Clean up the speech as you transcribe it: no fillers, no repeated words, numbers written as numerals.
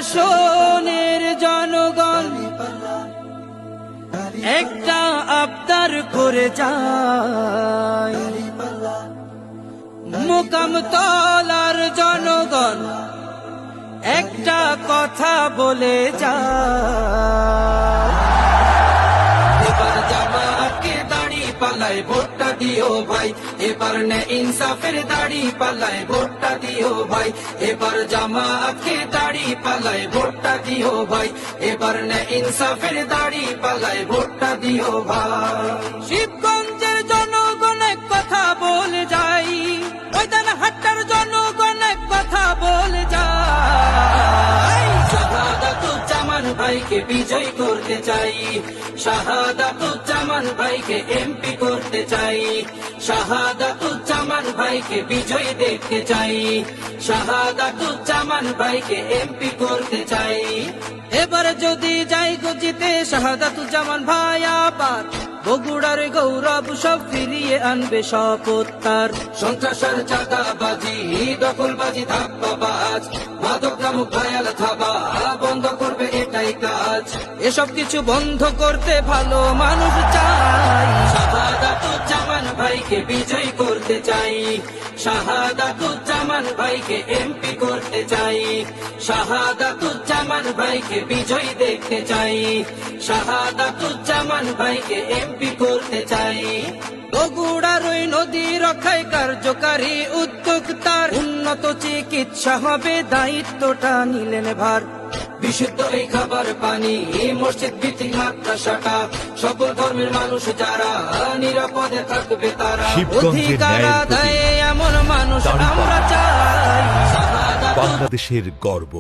আসনের জনগণ একটা আবদার করে যায়, মুকাম তলার জনগণ একটা কথা বলে যায়। এবার জামাতকে দাড়ি পাল্লায় ভোটটা দিও ভাই, এবার নে ইনসাফের দাড়ি পাল্লায় ভোটটা দিও ভাই, এবার জামাতকে দাড়ি পাল্লায় ভোটটা দিও ভাই, এবার নে ইনসাফের দাড়ি পাল্লায় ভোটটা দিও ভাই। শিবগঞ্জের জনগণ এক কথা বলে যাই, ময়দানহাটার জনগণ এক কথা বলে যায়। শাহাদাতুজ্জামান ভাইকে বিজয় করতে চাই, শাহাদাতুজ্জামান ভাইকে এমপি করতে চাই, শাহাদাতুজ্জামান ভাইকে বিজয় দেখতে চাই, শাহাদাতুজ্জামান ভাইকে এমপি করতে চাই। এবার যদি যাই গজিতে শাহাদাতুজ্জামান ভাই আবার বগুড়ার গৌরব সব ফিরিয়ে আনবে শপথ তার। সন্ত্রাসের চাঁদাবাজি দখলবাজি ধাপ্পাবাজ মাদক নামক ভায়াল থাবা বন্ধ করবে এটাই কাজ, এসব কিছু বন্ধ করতে ভালো মানুষ চাই। শাহাদাতুজ্জামান ভাইকে বিজয় করতে চাই, শাহাদাতুজ্জামান ভাইকে এমপি করতে চাই, শাহাদাতুজ্জামান ভাইকে বিজয় দেখতে চাই, শাহাদাতুজ্জামান ভাইকে এমপি করতে চাই। বগুড়ার ওই নদী রক্ষায় কার্যকারী উদ্যোক্তার উন্নত চিকিৎসা হবে দায়িত্বটা নিলেন ভার। বিশুদ্ধ এই খাবার পানি মসজিদ ভিত্তিক মাদ্রাসাটা সকল ধর্মের মানুষ যারা নিরাপদে থাকবে তারা। অধিকার আদায়ে এমন মানুষ আমরা চাই। বাংলাদেশের গর্ব।